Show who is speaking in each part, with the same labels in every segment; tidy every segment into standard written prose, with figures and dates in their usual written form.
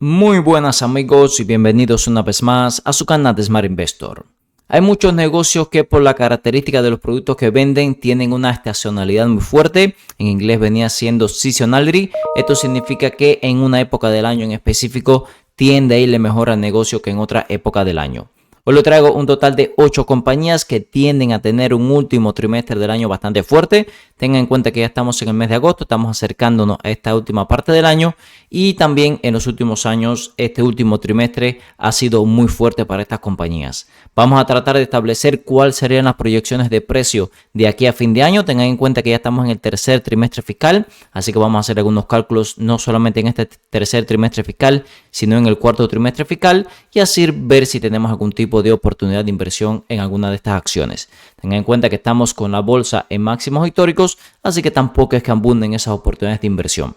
Speaker 1: Muy buenas amigos y bienvenidos una vez más a su canal de Smart Investor. Hay muchos negocios que por la característica de los productos que venden tienen una estacionalidad muy fuerte. En inglés venía siendo seasonality. Esto significa que en una época del año en específico tiende a irle mejor al negocio que en otra época del año. Hoy le traigo un total de 8 compañías que tienden a tener un último trimestre del año bastante fuerte. Tengan en cuenta que ya estamos en el mes de agosto, estamos acercándonos a esta última parte del año y también en los últimos años este último trimestre ha sido muy fuerte para estas compañías. Vamos a tratar de establecer cuáles serían las proyecciones de precio de aquí a fin de año. Tengan en cuenta que ya estamos en el tercer trimestre fiscal, así que vamos a hacer algunos cálculos no solamente en este tercer trimestre fiscal, sino en el cuarto trimestre fiscal y así ver si tenemos algún tipo de oportunidad de inversión en alguna de estas acciones. Tengan en cuenta que estamos con la bolsa en máximos históricos, así que tampoco es que abunden esas oportunidades de inversión.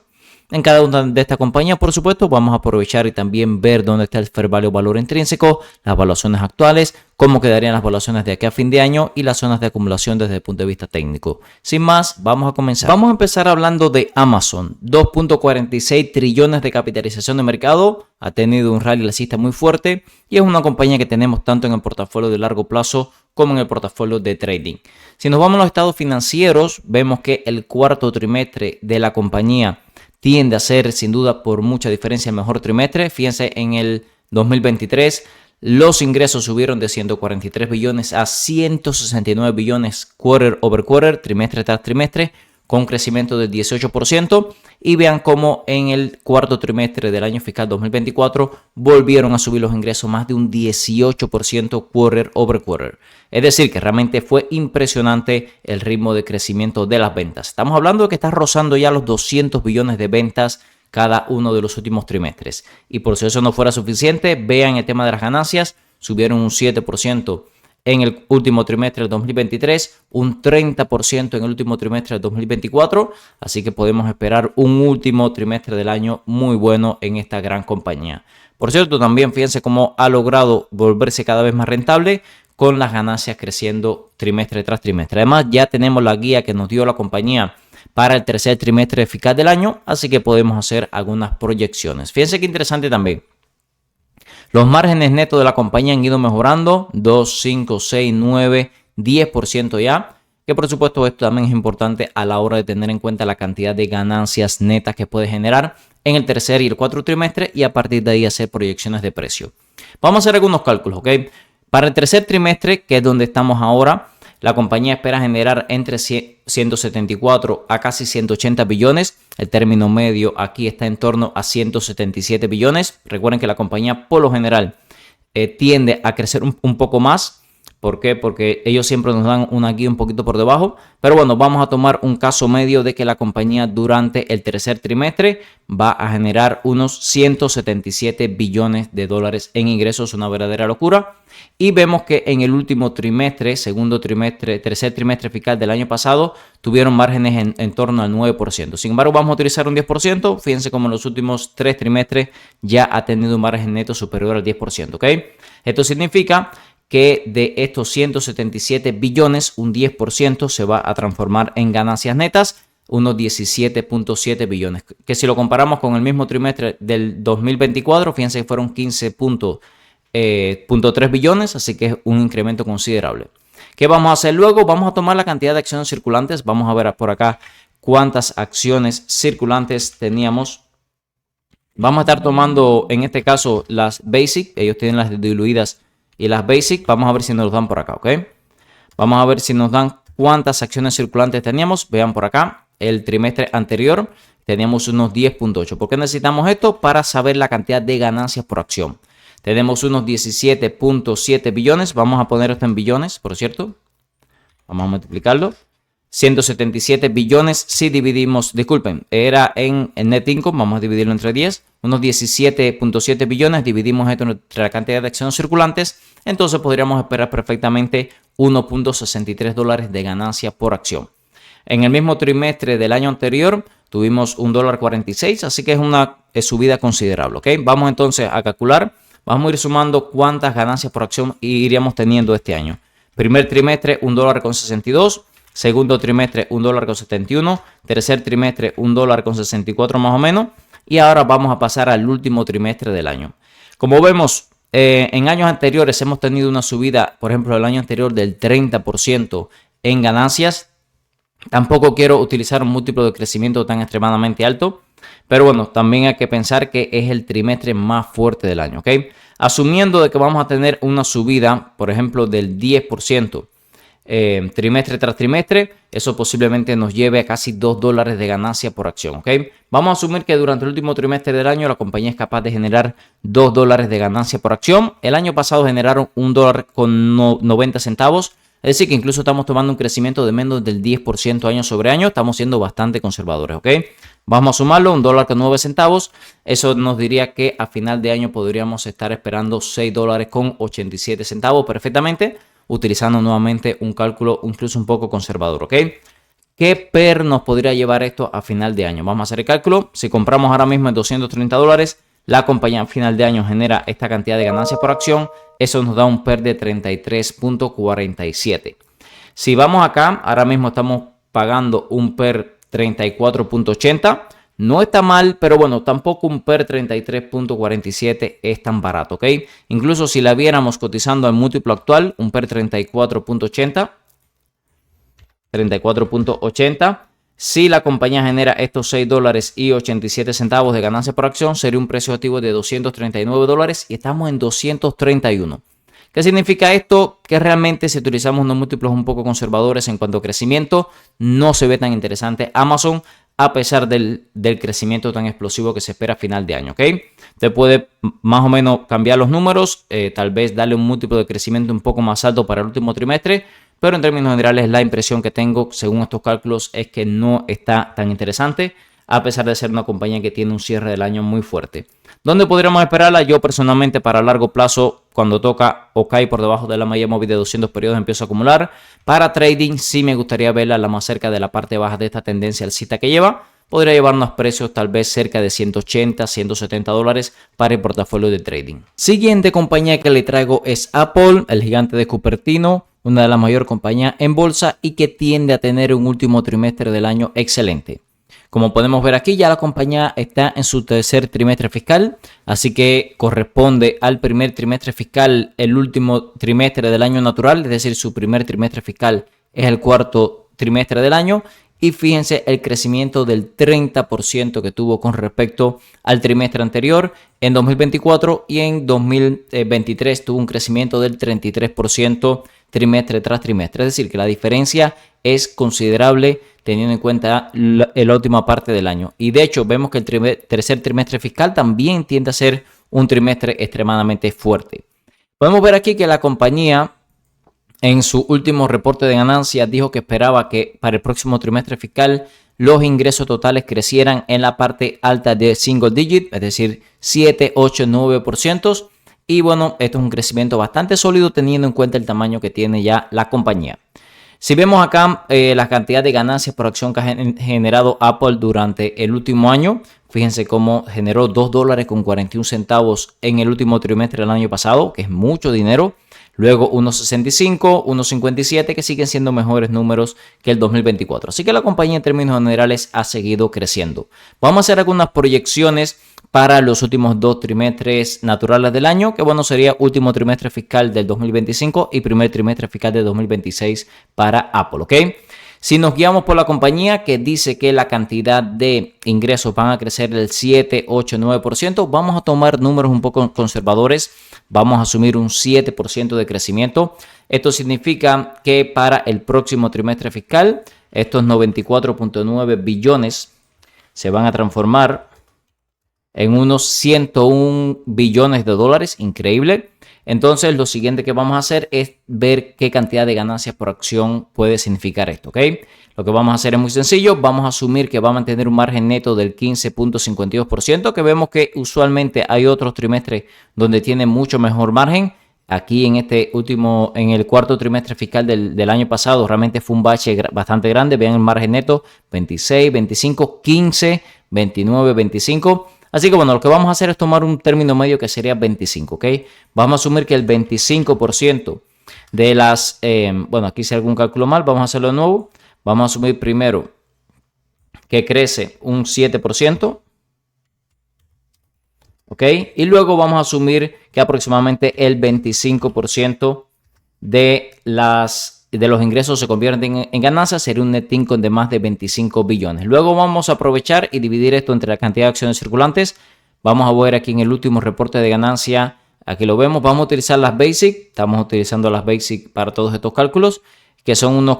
Speaker 1: En cada una de estas compañías, por supuesto, vamos a aprovechar y también ver dónde está el fair value valor intrínseco, las valuaciones actuales, cómo quedarían las valuaciones de aquí a fin de año y las zonas de acumulación desde el punto de vista técnico. Sin más, vamos a comenzar. Vamos a empezar hablando de Amazon. 2.46 trillones de capitalización de mercado, ha tenido un rally alcista muy fuerte y es una compañía que tenemos tanto en el portafolio de largo plazo como en el portafolio de trading. Si nos vamos a los estados financieros, vemos que el cuarto trimestre de la compañía tiende a ser sin duda por mucha diferencia el mejor trimestre. Fíjense, en el 2023 los ingresos subieron de 143 billones a 169 billones quarter over quarter, trimestre tras trimestre, con crecimiento del 18%. Y vean cómo en el cuarto trimestre del año fiscal 2024 volvieron a subir los ingresos más de un 18% quarter over quarter. Es decir, que realmente fue impresionante el ritmo de crecimiento de las ventas. Estamos hablando de que está rozando ya los 200 billones de ventas cada uno de los últimos trimestres. Y por si eso no fuera suficiente, vean el tema de las ganancias, subieron un 7% en el último trimestre del 2023, un 30% en el último trimestre del 2024, así que podemos esperar un último trimestre del año muy bueno en esta gran compañía. Por cierto, también fíjense cómo ha logrado volverse cada vez más rentable con las ganancias creciendo trimestre tras trimestre. Además, ya tenemos la guía que nos dio la compañía para el tercer trimestre fiscal del año, así que podemos hacer algunas proyecciones. Fíjense qué interesante también. Los márgenes netos de la compañía han ido mejorando 2, 5, 6, 9, 10% ya, que por supuesto esto también es importante a la hora de tener en cuenta la cantidad de ganancias netas que puede generar en el tercer y el cuarto trimestre y a partir de ahí hacer proyecciones de precio. Vamos a hacer algunos cálculos, ¿ok? Para el tercer trimestre, que es donde estamos ahora, la compañía espera generar entre 174 a casi 180 billones. El término medio aquí está en torno a 177 billones. Recuerden que la compañía por lo general tiende a crecer un poco más. ¿Por qué? Porque ellos siempre nos dan una guía un poquito por debajo. Pero bueno, vamos a tomar un caso medio de que la compañía durante el tercer trimestre va a generar unos 177 billones de dólares en ingresos. Una verdadera locura. Y vemos que en el último trimestre, segundo trimestre, tercer trimestre fiscal del año pasado, tuvieron márgenes en torno al 9%. Sin embargo, vamos a utilizar un 10%. Fíjense cómo en los últimos 3 trimestres ya ha tenido un margen neto superior al 10%. ¿Ok? Esto significa que de estos 177 billones, un 10% se va a transformar en ganancias netas, unos 17.7 billones. Que si lo comparamos con el mismo trimestre del 2024, fíjense que fueron 15.3 billones, así que es un incremento considerable. ¿Qué vamos a hacer luego? Vamos a tomar la cantidad de acciones circulantes. Vamos a ver por acá cuántas acciones circulantes teníamos. Vamos a estar tomando en este caso las Basic. Ellos tienen las diluidas y las Basic. Vamos a ver si nos dan por acá, ¿ok? Vamos a ver si nos dan cuántas acciones circulantes teníamos. Vean por acá, el trimestre anterior teníamos unos 10.8. ¿Por qué necesitamos esto? Para saber la cantidad de ganancias por acción. Tenemos unos 17.7 billones. Vamos a poner esto en billones, por cierto. Vamos a multiplicarlo. 177 billones si dividimos, disculpen, era en net income, vamos a dividirlo entre 10. Unos 17.7 billones, dividimos esto entre la cantidad de acciones circulantes. Entonces podríamos esperar perfectamente 1.63 dólares de ganancia por acción. En el mismo trimestre del año anterior tuvimos $1.46, así que es una subida considerable. ¿Ok? Vamos entonces a calcular. Vamos a ir sumando cuántas ganancias por acción iríamos teniendo este año. Primer trimestre, $1.62. Segundo trimestre, $1.71. Tercer trimestre, $1.64 más o menos. y ahora vamos a pasar al último trimestre del año. Como vemos, en años anteriores hemos tenido una subida, por ejemplo, el año anterior del 30% en ganancias. Tampoco quiero utilizar un múltiplo de crecimiento tan extremadamente alto, pero bueno, también hay que pensar que es el trimestre más fuerte del año, ¿ok? Asumiendo de que vamos a tener una subida, por ejemplo, del 10%, trimestre tras trimestre, eso posiblemente nos lleve a casi $2 de ganancia por acción, ¿ok? Vamos a asumir que durante el último trimestre del año la compañía es capaz de generar $2 de ganancia por acción. El año pasado generaron $1.90. Es decir, que incluso estamos tomando un crecimiento de menos del 10% año sobre año. Estamos siendo bastante conservadores, ¿ok? Vamos a sumarlo, $1.09. Eso nos diría que a final de año podríamos estar esperando $6.87 perfectamente, utilizando nuevamente un cálculo incluso un poco conservador, ¿ok? ¿Qué PER nos podría llevar esto a final de año? Vamos a hacer el cálculo. Si compramos ahora mismo en $230, la compañía a final de año genera esta cantidad de ganancias por acción. Eso nos da un PER de 33.47. Si vamos acá, ahora mismo estamos pagando un PER 34.80. No está mal, pero bueno, tampoco un PER 33.47 es tan barato, ¿ok? Incluso si la viéramos cotizando al múltiplo actual, un PER 34.80. Si la compañía genera estos $6.87 de ganancia por acción, sería un precio activo de $239 y estamos en 231. ¿Qué significa esto? Que realmente si utilizamos unos múltiplos un poco conservadores en cuanto a crecimiento, no se ve tan interesante Amazon a pesar del crecimiento tan explosivo que se espera a final de año, ¿ok? Usted puede más o menos cambiar los números, tal vez darle un múltiplo de crecimiento un poco más alto para el último trimestre, pero en términos generales la impresión que tengo según estos cálculos es que no está tan interesante, a pesar de ser una compañía que tiene un cierre del año muy fuerte. ¿Dónde podríamos esperarla? Yo personalmente para largo plazo, cuando toca o cae por debajo de la media móvil de 200 periodos, empiezo a acumular. Para trading sí me gustaría verla la más cerca de la parte baja de esta tendencia alcista que lleva. Podría llevarnos precios tal vez cerca de $180, $170 para el portafolio de trading. Siguiente compañía que le traigo es Apple, el gigante de Cupertino, una de las mayores compañías en bolsa y que tiende a tener un último trimestre del año excelente. Como podemos ver aquí, ya la compañía está en su tercer trimestre fiscal, así que corresponde al primer trimestre fiscal el último trimestre del año natural, es decir, su primer trimestre fiscal es el cuarto trimestre del año. Y fíjense el crecimiento del 30% que tuvo con respecto al trimestre anterior en 2024 y en 2023 tuvo un crecimiento del 33% trimestre tras trimestre. Es decir, que la diferencia es considerable teniendo en cuenta la última parte del año. Y de hecho vemos que el tercer trimestre fiscal también tiende a ser un trimestre extremadamente fuerte. Podemos ver aquí que la compañía en su último reporte de ganancias dijo que esperaba que para el próximo trimestre fiscal los ingresos totales crecieran en la parte alta de single digit, es decir, 7, 8, 9%. Y bueno, esto es un crecimiento bastante sólido teniendo en cuenta el tamaño que tiene ya la compañía. Si vemos acá la cantidad de ganancias por acción que ha generado Apple durante el último año, fíjense cómo generó $2.41 en el último trimestre del año pasado, que es mucho dinero. Luego 1.65, 1.57, que siguen siendo mejores números que el 2024. Así que la compañía en términos generales ha seguido creciendo. Vamos a hacer algunas proyecciones para los últimos dos trimestres naturales del año, que bueno, sería último trimestre fiscal del 2025 y primer trimestre fiscal del 2026 para Apple, ¿ok? Si nos guiamos por la compañía que dice que la cantidad de ingresos van a crecer del 7, 8, 9%, vamos a tomar números un poco conservadores. Vamos a asumir un 7% de crecimiento. Esto significa que para el próximo trimestre fiscal, estos 94.9 billones se van a transformar en unos 101 billones de dólares. Increíble. Entonces, lo siguiente que vamos a hacer es ver qué cantidad de ganancias por acción puede significar esto, ¿ok? Lo que vamos a hacer es muy sencillo. Vamos a asumir que va a mantener un margen neto del 15.52%, que vemos que usualmente hay otros trimestres donde tiene mucho mejor margen. Aquí en en el cuarto trimestre fiscal del año pasado, realmente fue un bache bastante grande. Vean el margen neto, 26, 25, 15, 29, 25. Así que bueno, lo que vamos a hacer es tomar un término medio que sería 25, ¿ok? Vamos a asumir que el 25% de las... bueno, aquí hice algún cálculo mal, vamos a hacerlo de nuevo. Vamos a asumir primero que crece un 7%. ¿ok? Y luego vamos a asumir que aproximadamente el 25% de los ingresos se convierten en ganancias, sería un net income de más de 25 billones. Luego vamos a aprovechar y dividir esto entre la cantidad de acciones circulantes. Vamos a ver aquí en el último reporte de ganancia, aquí lo vemos, vamos a utilizar las basic, estamos utilizando las basic para todos estos cálculos, que son unos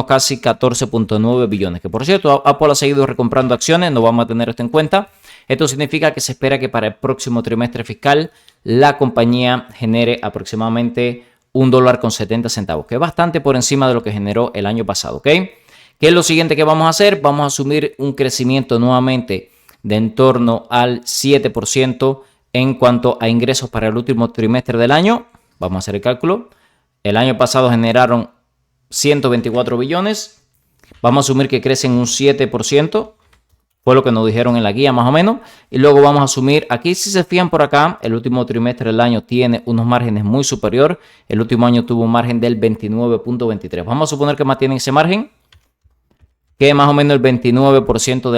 Speaker 1: casi 14.9 billones, que por cierto, Apple ha seguido recomprando acciones, no vamos a tener esto en cuenta. Esto significa que se espera que para el próximo trimestre fiscal la compañía genere aproximadamente $1.70, que es bastante por encima de lo que generó el año pasado, ¿ok? ¿Qué es lo siguiente que vamos a hacer? Vamos a asumir un crecimiento nuevamente de en torno al 7% en cuanto a ingresos para el último trimestre del año. Vamos a hacer el cálculo. El año pasado generaron 124 billones. Vamos a asumir que crecen un 7%. Fue lo que nos dijeron en la guía más o menos. Y luego vamos a asumir, aquí si se fijan por acá, el último trimestre del año tiene unos márgenes muy superior. El último año tuvo un margen del 29.23. Vamos a suponer que mantienen ese margen, que más o menos el 29%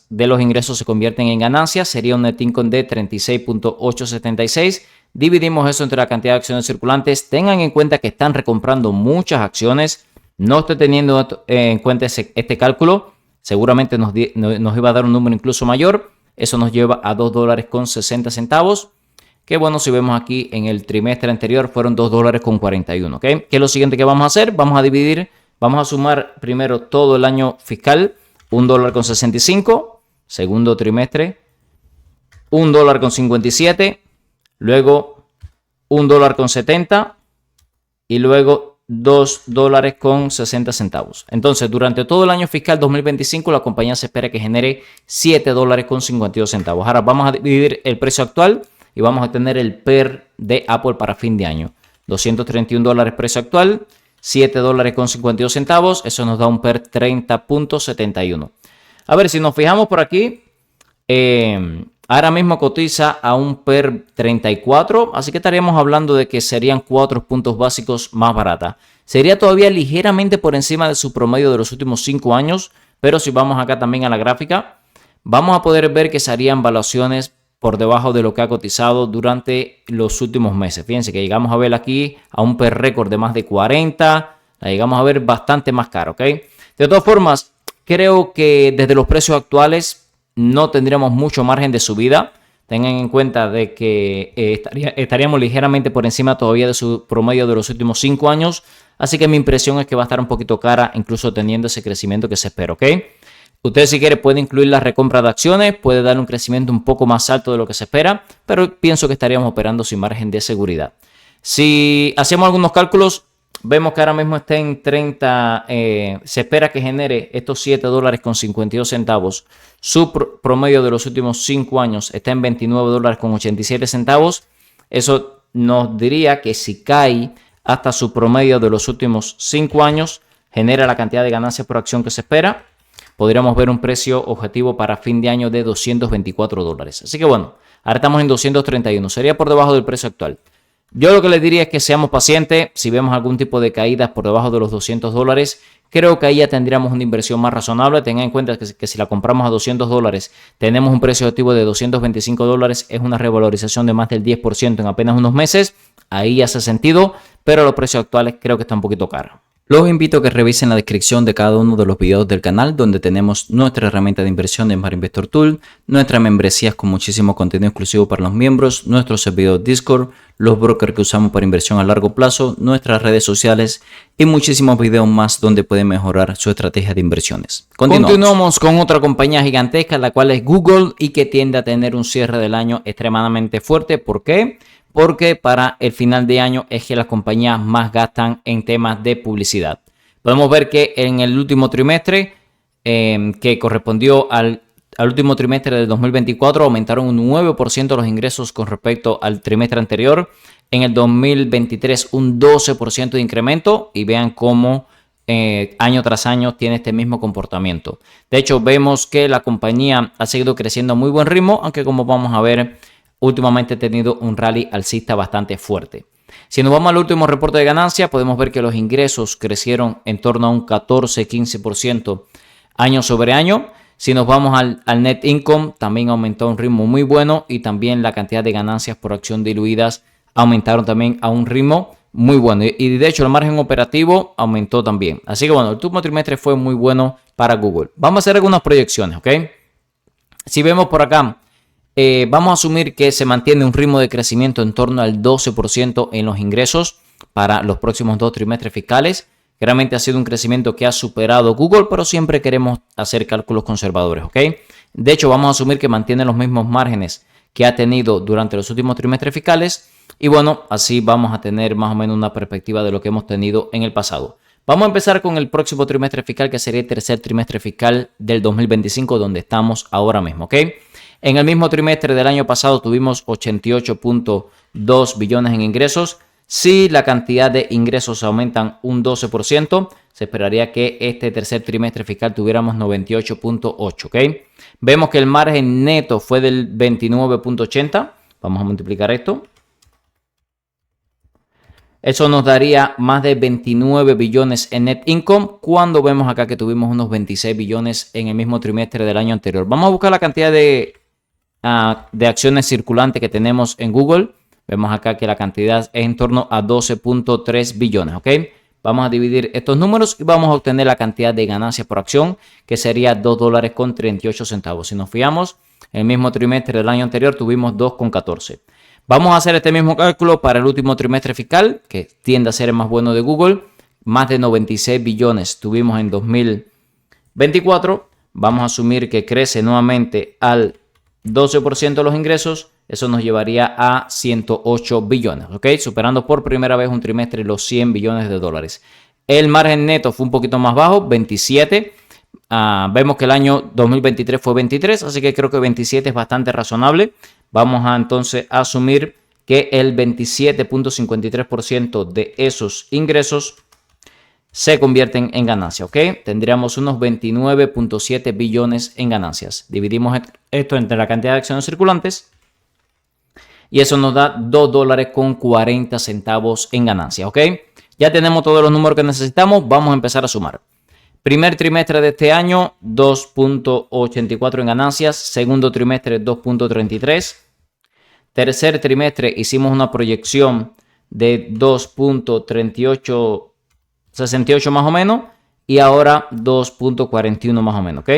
Speaker 1: de los ingresos se convierten en ganancias. Sería un net income de 36.876. Dividimos eso entre la cantidad de acciones circulantes. Tengan en cuenta que están recomprando muchas acciones. No estoy teniendo en cuenta este cálculo. Seguramente nos iba a dar un número incluso mayor. Eso nos lleva a $2.60. Que bueno, si vemos aquí en el trimestre anterior fueron $2.41. ¿Okay? ¿Qué es lo siguiente que vamos a hacer? Vamos a sumar primero todo el año fiscal. $1.65. Segundo trimestre. $1.57. Luego $1.70. Y luego $2.60. Entonces, durante todo el año fiscal 2025, la compañía se espera que genere $7.52. Ahora vamos a dividir el precio actual y vamos a tener el PER de Apple para fin de año. $231 precio actual, $7.52. Eso nos da un PER 30.71. A ver, si nos fijamos por aquí, ahora mismo cotiza a un PER 34, así que estaríamos hablando de que serían 4 puntos básicos más barata. Sería todavía ligeramente por encima de su promedio de los últimos 5 años, pero si vamos acá también a la gráfica, vamos a poder ver que serían valuaciones por debajo de lo que ha cotizado durante los últimos meses. Fíjense que llegamos a ver aquí a un PER récord de más de 40, la llegamos a ver bastante más caro, ¿ok? De todas formas, creo que desde los precios actuales no tendríamos mucho margen de subida. Tengan en cuenta de que estaríamos ligeramente por encima todavía de su promedio de los últimos 5 años. Así que mi impresión es que va a estar un poquito cara, incluso teniendo ese crecimiento que se espera, ¿ok? Usted si quiere puede incluir la recompra de acciones, puede dar un crecimiento un poco más alto de lo que se espera, pero pienso que estaríamos operando sin margen de seguridad. Si hacemos algunos cálculos, vemos que ahora mismo está en 30, se espera que genere estos $7.52. Su promedio de los últimos 5 años está en $29.87. Eso nos diría que si cae hasta su promedio de los últimos 5 años, genera la cantidad de ganancias por acción que se espera. Podríamos ver un precio objetivo para fin de año de $224. Así que bueno, ahora estamos en 231. Sería por debajo del precio actual. Yo lo que les diría es que seamos pacientes. Si vemos algún tipo de caídas por debajo de los $200, creo que ahí ya tendríamos una inversión más razonable. Tengan en cuenta que si la compramos a $200, tenemos un precio objetivo de $225. Es una revalorización de más del 10% en apenas unos meses. Ahí hace sentido, pero los precios actuales creo que está un poquito caro. Los invito a que revisen la descripción de cada uno de los videos del canal, donde tenemos nuestra herramienta de inversión de Smart Investor Tool, nuestras membresías con muchísimo contenido exclusivo para los miembros, nuestro servidor Discord, los brokers que usamos para inversión a largo plazo, nuestras redes sociales y muchísimos videos más donde pueden mejorar su estrategia de inversiones. Continuamos con otra compañía gigantesca, la cual es Google y que tiende a tener un cierre del año extremadamente fuerte. ¿Por qué? Porque para el final de año es que las compañías más gastan en temas de publicidad. Podemos ver que en el último trimestre, que correspondió al último trimestre del 2024, aumentaron un 9% los ingresos con respecto al trimestre anterior. En el 2023 un 12% de incremento y vean cómo año tras año tiene este mismo comportamiento. De hecho, vemos que la compañía ha seguido creciendo a muy buen ritmo, aunque como vamos a ver, últimamente ha tenido un rally alcista bastante fuerte. Si nos vamos al último reporte de ganancia, podemos ver que los ingresos crecieron en torno a un 14-15% año sobre año. Si nos vamos al net income, también aumentó a un ritmo muy bueno y también la cantidad de ganancias por acción diluidas aumentaron también a un ritmo muy bueno. Y de hecho el margen operativo aumentó también. Así que bueno, el último trimestre fue muy bueno para Google. Vamos a hacer algunas proyecciones, ¿ok? Si vemos por acá, vamos a asumir que se mantiene un ritmo de crecimiento en torno al 12% en los ingresos para los próximos 2 trimestres fiscales. Realmente ha sido un crecimiento que ha superado Google, pero siempre queremos hacer cálculos conservadores, ¿ok? De hecho, vamos a asumir que mantiene los mismos márgenes que ha tenido durante los últimos trimestres fiscales. Y bueno, así vamos a tener más o menos una perspectiva de lo que hemos tenido en el pasado. Vamos a empezar con el próximo trimestre fiscal, que sería el tercer trimestre fiscal del 2025, donde estamos ahora mismo, ¿ok? En el mismo trimestre del año pasado tuvimos 88.2 billones en ingresos. Si la cantidad de ingresos aumentan un 12%, se esperaría que este tercer trimestre fiscal tuviéramos 98.8, ¿ok? Vemos que el margen neto fue del 29.80. Vamos a multiplicar esto. Eso nos daría más de 29 billones en net income, cuando vemos acá que tuvimos unos 26 billones en el mismo trimestre del año anterior. Vamos a buscar la cantidad de acciones circulantes que tenemos en Google. Vemos acá que la cantidad es en torno a 12.3 billones, ¿ok? Vamos a dividir estos números y vamos a obtener la cantidad de ganancias por acción, que sería $2.38. Si nos fijamos, en el mismo trimestre del año anterior tuvimos 2.14. Vamos a hacer este mismo cálculo para el último trimestre fiscal, que tiende a ser el más bueno de Google. Más de 96 billones tuvimos en 2024. Vamos a asumir que crece nuevamente al 12% los ingresos. Eso nos llevaría a 108 billones, ¿ok? Superando por primera vez un trimestre los 100 billones de dólares. El margen neto fue un poquito más bajo, 27. Vemos que el año 2023 fue 23, así que creo que 27 es bastante razonable. Vamos a entonces asumir que el 27.53% de esos ingresos se convierten en ganancia, ¿ok? Tendríamos unos 29.7 billones en ganancias. Dividimos esto entre la cantidad de acciones circulantes y eso nos da $2.40 en ganancia, ¿ok? Ya tenemos todos los números que necesitamos. Vamos a empezar a sumar. Primer trimestre de este año, 2.84 en ganancias. Segundo trimestre, 2.33. Tercer trimestre hicimos una proyección de 2.3868 más o menos. Y ahora 2.41 más o menos, ¿ok?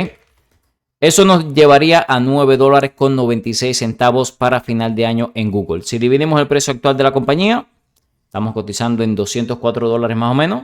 Speaker 1: Eso nos llevaría a $9.96 para final de año en Google. Si dividimos el precio actual de la compañía, estamos cotizando en $204 más o menos.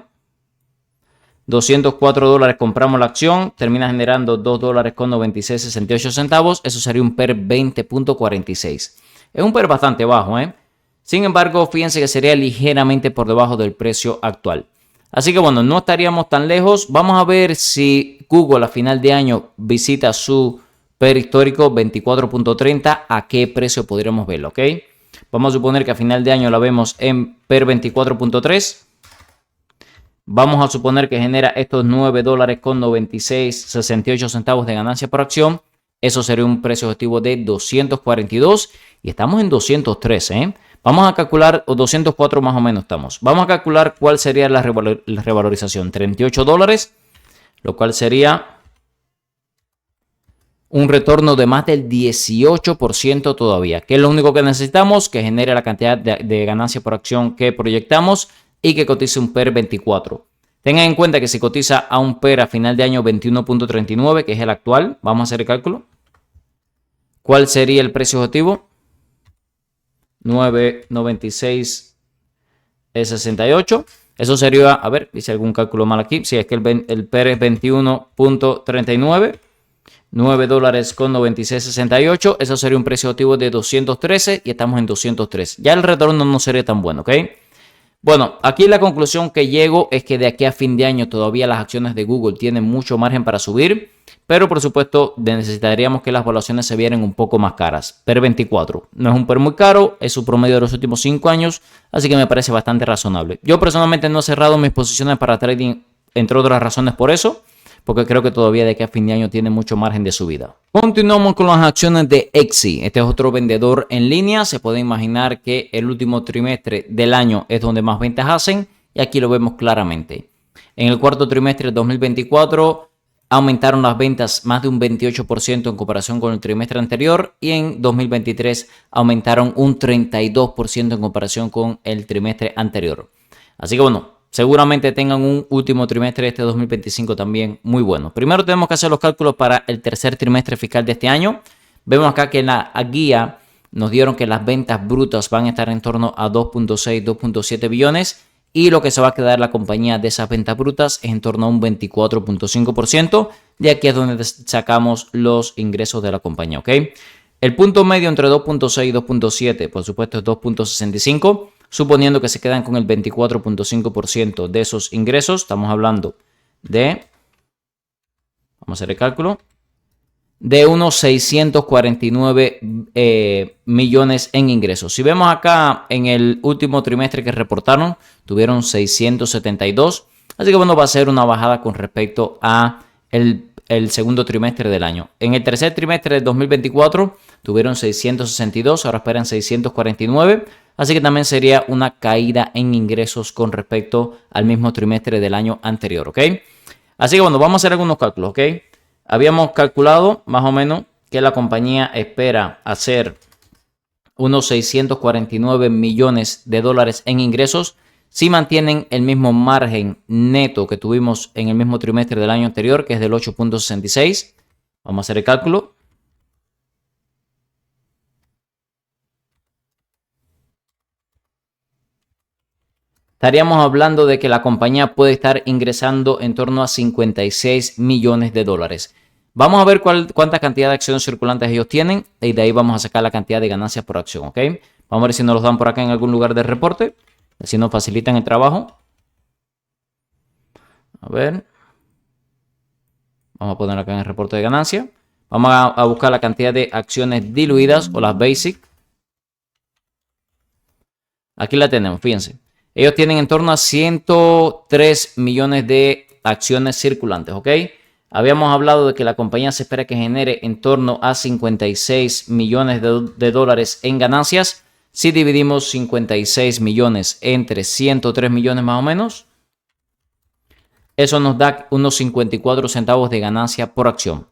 Speaker 1: $204 compramos la acción, termina generando $2.9668. Eso sería un PER 20.46. Es un PER bastante bajo, ¿eh? Sin embargo, fíjense que sería ligeramente por debajo del precio actual. Así que bueno, no estaríamos tan lejos. Vamos a ver si Google a final de año visita su PER histórico 24.30. ¿A qué precio podríamos verlo? ¿Ok? Vamos a suponer que a final de año la vemos en PER 24.3. Vamos a suponer que genera estos $9.9668 de ganancia por acción. Eso sería un precio objetivo de 242 y estamos en 203, ¿eh? Vamos a calcular, o 204 más o menos estamos. Vamos a calcular cuál sería la revalorización. $38, lo cual sería un retorno de más del 18% todavía. Que es lo único que necesitamos, que genere la cantidad de ganancia por acción que proyectamos y que cotice un PER 24. Tengan en cuenta que si cotiza a un PER a final de año 21.39, que es el actual, vamos a hacer el cálculo. ¿Cuál sería el precio objetivo? 9.9668. Eso sería, a ver, hice algún cálculo mal aquí. Si es que el PER es 21.39. $9.9668. Eso sería un precio objetivo de 213 y estamos en 203. Ya el retorno no sería tan bueno, ¿ok? Bueno, aquí la conclusión que llego es que de aquí a fin de año todavía las acciones de Google tienen mucho margen para subir, pero por supuesto necesitaríamos que las valuaciones se vieran un poco más caras. PER 24 no es un PER muy caro, es su promedio de los últimos 5 años, así que me parece bastante razonable. Yo personalmente no he cerrado mis posiciones para trading, entre otras razones por eso, porque creo que todavía de aquí a fin de año tiene mucho margen de subida. Continuamos con las acciones de Exi. Este es otro vendedor en línea. Se puede imaginar que el último trimestre del año es donde más ventas hacen y aquí lo vemos claramente. En el cuarto trimestre de 2024 aumentaron las ventas más de un 28% en comparación con el trimestre anterior y en 2023 aumentaron un 32% en comparación con el trimestre anterior. Así que bueno, seguramente tengan un último trimestre de este 2025 también muy bueno. Primero tenemos que hacer los cálculos para el tercer trimestre fiscal de este año. Vemos acá que en la guía nos dieron que las ventas brutas van a estar en torno a 2.6, 2.7 billones. Y lo que se va a quedar la compañía de esas ventas brutas es en torno a un 24.5%. De aquí es donde sacamos los ingresos de la compañía, ¿ok? El punto medio entre 2.6 y 2.7, por supuesto, es 2.65. Suponiendo que se quedan con el 24.5% de esos ingresos, estamos hablando de, vamos a hacer el cálculo, de unos 649 millones en ingresos. Si vemos acá en el último trimestre que reportaron, tuvieron 672. Así que bueno, va a ser una bajada con respecto a el segundo trimestre del año. En el tercer trimestre del 2024 tuvieron 662, ahora esperan 649. Así que también sería una caída en ingresos con respecto al mismo trimestre del año anterior, ¿ok? Así que bueno, vamos a hacer algunos cálculos, ¿ok? Habíamos calculado más o menos que la compañía espera hacer unos 649 millones de dólares en ingresos si mantienen el mismo margen neto que tuvimos en el mismo trimestre del año anterior, que es del 8.66. Vamos a hacer el cálculo. Estaríamos hablando de que la compañía puede estar ingresando en torno a 56 millones de dólares. Vamos a ver cuánta cantidad de acciones circulantes ellos tienen y de ahí vamos a sacar la cantidad de ganancias por acción, ¿ok? Vamos a ver si nos los dan por acá en algún lugar del reporte, así nos facilitan el trabajo. A ver. Vamos a poner acá en el reporte de ganancia. Vamos a buscar la cantidad de acciones diluidas o las basic. Aquí la tenemos, fíjense. Ellos tienen en torno a 103 millones de acciones circulantes, ¿ok? Habíamos hablado de que la compañía se espera que genere en torno a 56 millones de dólares en ganancias. Si dividimos 56 millones entre 103 millones más o menos, eso nos da unos 54 centavos de ganancia por acción.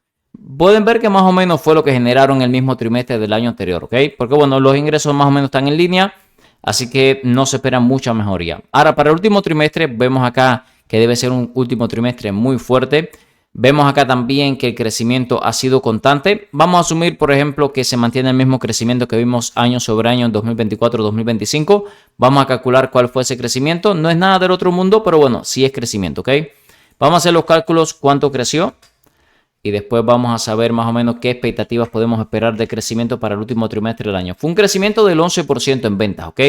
Speaker 1: Pueden ver que más o menos fue lo que generaron el mismo trimestre del año anterior, ¿ok? Porque bueno, los ingresos más o menos están en línea, así que no se espera mucha mejoría. Ahora, para el último trimestre, vemos acá que debe ser un último trimestre muy fuerte. Vemos acá también que el crecimiento ha sido constante. Vamos a asumir, por ejemplo, que se mantiene el mismo crecimiento que vimos año sobre año en 2024-2025. Vamos a calcular cuál fue ese crecimiento. No es nada del otro mundo, pero bueno, sí es crecimiento, ¿ok? Vamos a hacer los cálculos cuánto creció y después vamos a saber más o menos qué expectativas podemos esperar de crecimiento para el último trimestre del año. Fue un crecimiento del 11% en ventas, ¿ok?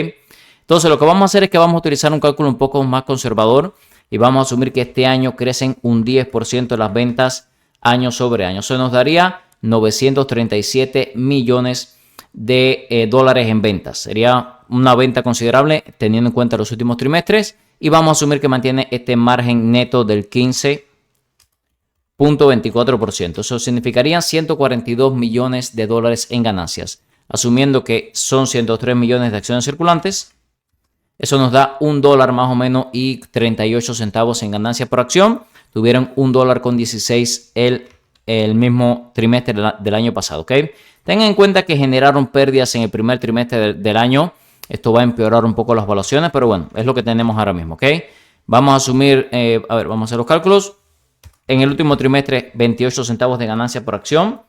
Speaker 1: Entonces lo que vamos a hacer es que vamos a utilizar un cálculo un poco más conservador y vamos a asumir que este año crecen un 10% las ventas año sobre año. Eso nos daría 937 millones de dólares en ventas. Sería una venta considerable teniendo en cuenta los últimos trimestres. Y vamos a asumir que mantiene este margen neto del 15.24%. Eso significaría 142 millones de dólares en ganancias. Asumiendo que son 103 millones de acciones circulantes, eso nos da $1 más o menos y 38 centavos en ganancia por acción. Tuvieron $1.16 el mismo trimestre del año pasado, ¿ok? Tengan en cuenta que generaron pérdidas en el primer trimestre del año. Esto va a empeorar un poco las valuaciones, pero bueno, es lo que tenemos ahora mismo, ¿ok? Vamos a asumir, vamos a hacer los cálculos. En el último trimestre, 28 centavos de ganancia por acción.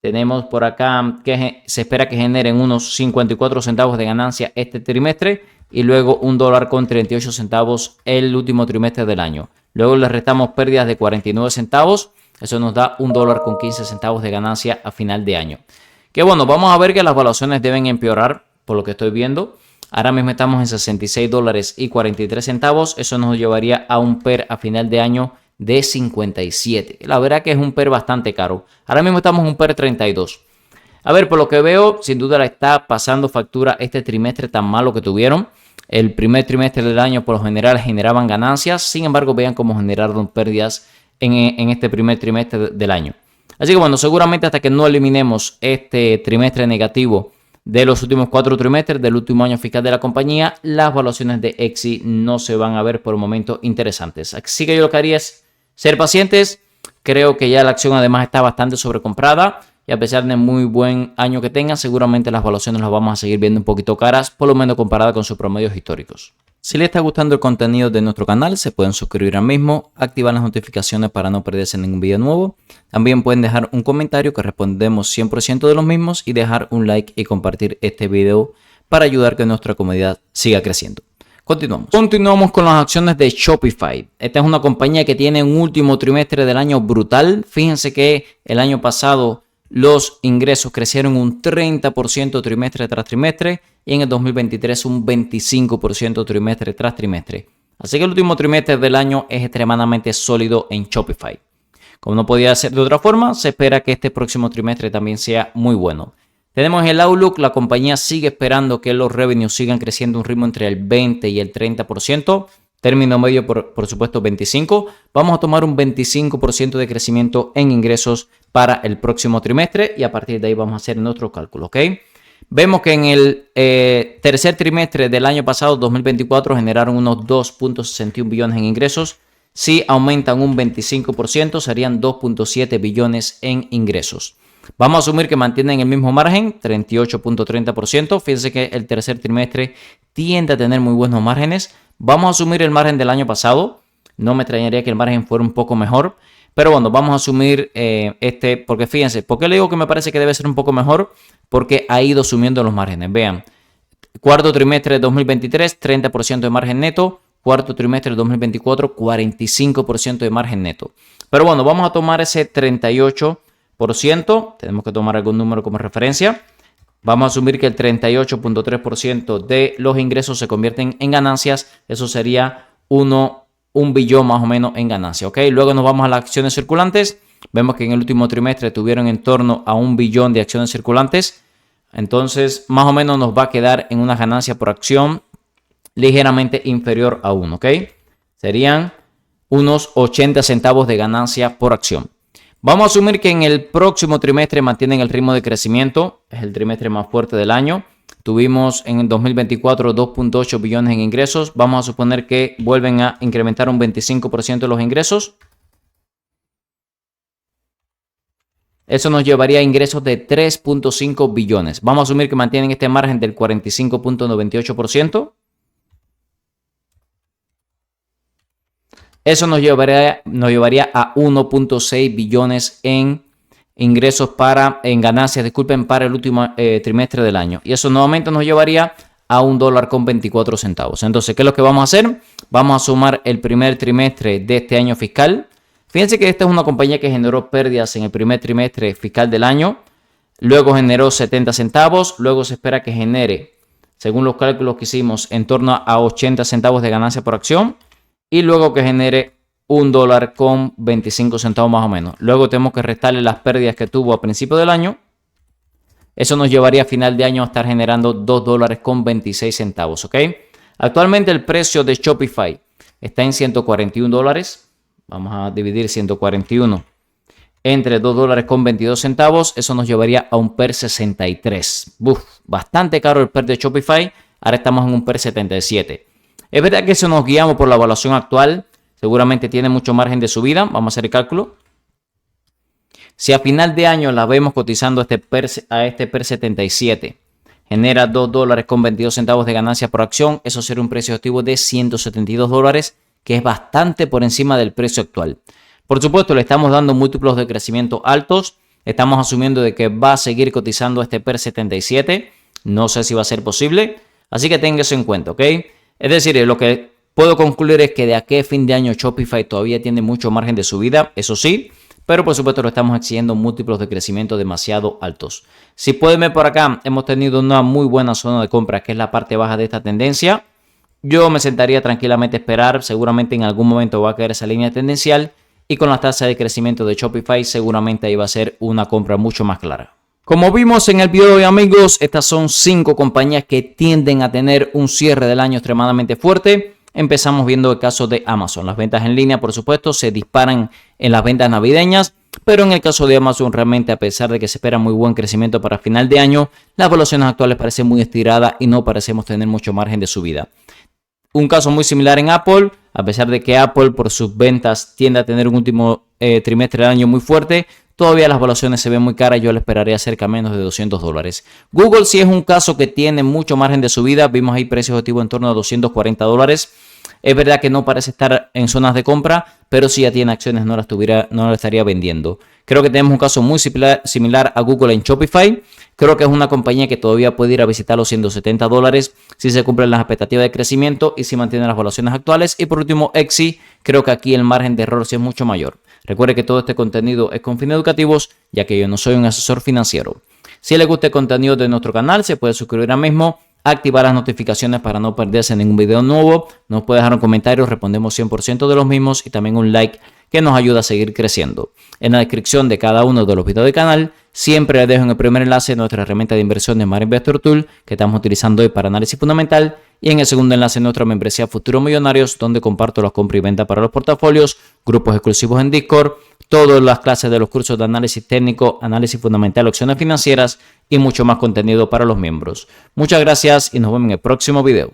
Speaker 1: Tenemos por acá que se espera que generen unos 54 centavos de ganancia este trimestre y luego $1.38 el último trimestre del año. Luego le restamos pérdidas de 49 centavos. Eso nos da $1.15 de ganancia a final de año. Que bueno, vamos a ver que las valuaciones deben empeorar por lo que estoy viendo. Ahora mismo estamos en $66.43. Eso nos llevaría a un PER a final de año de 57. La verdad que es un PER bastante caro. Ahora mismo estamos en un PER 32. A ver, por lo que veo, sin duda la está pasando factura este trimestre tan malo que tuvieron. El primer trimestre del año por lo general generaban ganancias. Sin embargo, vean cómo generaron pérdidas en este primer trimestre del año. Así que bueno, seguramente hasta que no eliminemos este trimestre negativo de los últimos 4 trimestres del último año fiscal de la compañía, las valuaciones de Exi no se van a ver por el momento interesantes. Así que yo lo que haría es ser pacientes. Creo que ya la acción además está bastante sobrecomprada y a pesar de muy buen año que tenga, seguramente las valuaciones las vamos a seguir viendo un poquito caras, por lo menos comparada con sus promedios históricos. Si les está gustando el contenido de nuestro canal, se pueden suscribir al mismo, activar las notificaciones para no perderse ningún video nuevo. También pueden dejar un comentario que respondemos 100% de los mismos y dejar un like y compartir este video para ayudar a que nuestra comunidad siga creciendo. Continuamos con las acciones de Shopify. Esta es una compañía que tiene un último trimestre del año brutal. Fíjense que el año pasado los ingresos crecieron un 30% trimestre tras trimestre y en el 2023 un 25% trimestre tras trimestre. Así que el último trimestre del año es extremadamente sólido en Shopify. Como no podía ser de otra forma, se espera que este próximo trimestre también sea muy bueno. Tenemos el outlook, la compañía sigue esperando que los revenues sigan creciendo a un ritmo entre el 20 y el 30%, término medio por supuesto 25%. Vamos a tomar un 25% de crecimiento en ingresos para el próximo trimestre y a partir de ahí vamos a hacer nuestro cálculo, ¿ok? Vemos que en el tercer trimestre del año pasado, 2024, generaron unos 2.61 billones en ingresos. Si aumentan un 25%, serían 2.7 billones en ingresos. Vamos a asumir que mantienen el mismo margen, 38.30%. Fíjense que el tercer trimestre tiende a tener muy buenos márgenes. Vamos a asumir el margen del año pasado. No me extrañaría que el margen fuera un poco mejor. Pero bueno, vamos a asumir porque fíjense, ¿por qué le digo que me parece que debe ser un poco mejor? Porque ha ido subiendo los márgenes. Vean, cuarto trimestre de 2023, 30% de margen neto. Cuarto trimestre de 2024, 45% de margen neto. Pero bueno, vamos a tomar ese 38%. Tenemos que tomar algún número como referencia. Vamos a asumir que el 38.3% de los ingresos se convierten en ganancias. Eso sería un billón más o menos en ganancias, ¿ok? Luego nos vamos a las acciones circulantes. Vemos que en el último trimestre tuvieron en torno a 1 billón de acciones circulantes. Entonces, más o menos nos va a quedar en una ganancia por acción ligeramente inferior a 1, ¿ok? Serían unos 80 centavos de ganancia por acción. Vamos a asumir que en el próximo trimestre mantienen el ritmo de crecimiento. Es el trimestre más fuerte del año. Tuvimos en el 2024 2.8 billones en ingresos. Vamos a suponer que vuelven a incrementar un 25% los ingresos. Eso nos llevaría a ingresos de 3.5 billones. Vamos a asumir que mantienen este margen del 45.98%. Eso nos llevaría a 1.6 billones en ingresos en ganancias, para el último trimestre del año. Y eso nuevamente nos llevaría a $1.24. Entonces, ¿qué es lo que vamos a hacer? Vamos a sumar el primer trimestre de este año fiscal. Fíjense que esta es una compañía que generó pérdidas en el primer trimestre fiscal del año. Luego generó 70 centavos. Luego se espera que genere, según los cálculos que hicimos, en torno a 80 centavos de ganancia por acción. Y luego que genere $1.25 más o menos. Luego tenemos que restarle las pérdidas que tuvo a principio del año. Eso nos llevaría a final de año a estar generando $2.26, ¿ok? Actualmente el precio de Shopify está en $141. Vamos a dividir 141 entre $2.22. Eso nos llevaría a un PER 63. Bastante caro el PER de Shopify. Ahora estamos en un PER 77. Es verdad que eso nos guiamos por la evaluación actual. Seguramente tiene mucho margen de subida. Vamos a hacer el cálculo. Si a final de año la vemos cotizando a este PER 77, genera $2.22 de ganancia por acción. Eso sería un precio activo de $172, que es bastante por encima del precio actual. Por supuesto, le estamos dando múltiplos de crecimiento altos. Estamos asumiendo de que va a seguir cotizando este PER 77. No sé si va a ser posible. Así que tenga eso en cuenta, ¿ok? Es decir, lo que puedo concluir es que de aquí a fin de año Shopify todavía tiene mucho margen de subida, eso sí, pero por supuesto lo estamos exigiendo múltiplos de crecimiento demasiado altos. Si pueden ver por acá, hemos tenido una muy buena zona de compra, que es la parte baja de esta tendencia. Yo me sentaría tranquilamente a esperar, seguramente en algún momento va a caer esa línea tendencial y con la tasa de crecimiento de Shopify seguramente ahí va a ser una compra mucho más clara. Como vimos en el video de hoy, amigos, estas son 5 compañías que tienden a tener un cierre del año extremadamente fuerte. Empezamos viendo el caso de Amazon. Las ventas en línea, por supuesto, se disparan en las ventas navideñas, pero en el caso de Amazon, realmente, a pesar de que se espera muy buen crecimiento para final de año, las evaluaciones actuales parecen muy estiradas y no parecemos tener mucho margen de subida. Un caso muy similar en Apple, a pesar de que Apple por sus ventas tiende a tener un último trimestre del año muy fuerte, todavía las evaluaciones se ven muy caras. Yo le esperaría cerca a menos de $200. Google sí es un caso que tiene mucho margen de subida. Vimos ahí precios objetivos en torno a $240. Es verdad que no parece estar en zonas de compra, pero si ya tiene acciones no las estaría vendiendo. Creo que tenemos un caso muy similar a Google en Shopify. Creo que es una compañía que todavía puede ir a visitar los $170 si se cumplen las expectativas de crecimiento y si mantiene las evaluaciones actuales. Y por último, Exi, creo que aquí el margen de error sí es mucho mayor. Recuerde que todo este contenido es con fines educativos, ya que yo no soy un asesor financiero. Si les gusta el contenido de nuestro canal, se puede suscribir ahora mismo, activar las notificaciones para no perderse ningún video nuevo. Nos puede dejar un comentario, respondemos 100% de los mismos y también un like que nos ayuda a seguir creciendo. En la descripción de cada uno de los videos del canal siempre les dejo en el primer enlace nuestra herramienta de inversión de Smart Investor Tool que estamos utilizando hoy para análisis fundamental, y en el segundo enlace nuestra membresía Futuros Millonarios, donde comparto las compras y ventas para los portafolios, grupos exclusivos en Discord, todas las clases de los cursos de análisis técnico, análisis fundamental, opciones financieras y mucho más contenido para los miembros. Muchas gracias y nos vemos en el próximo video.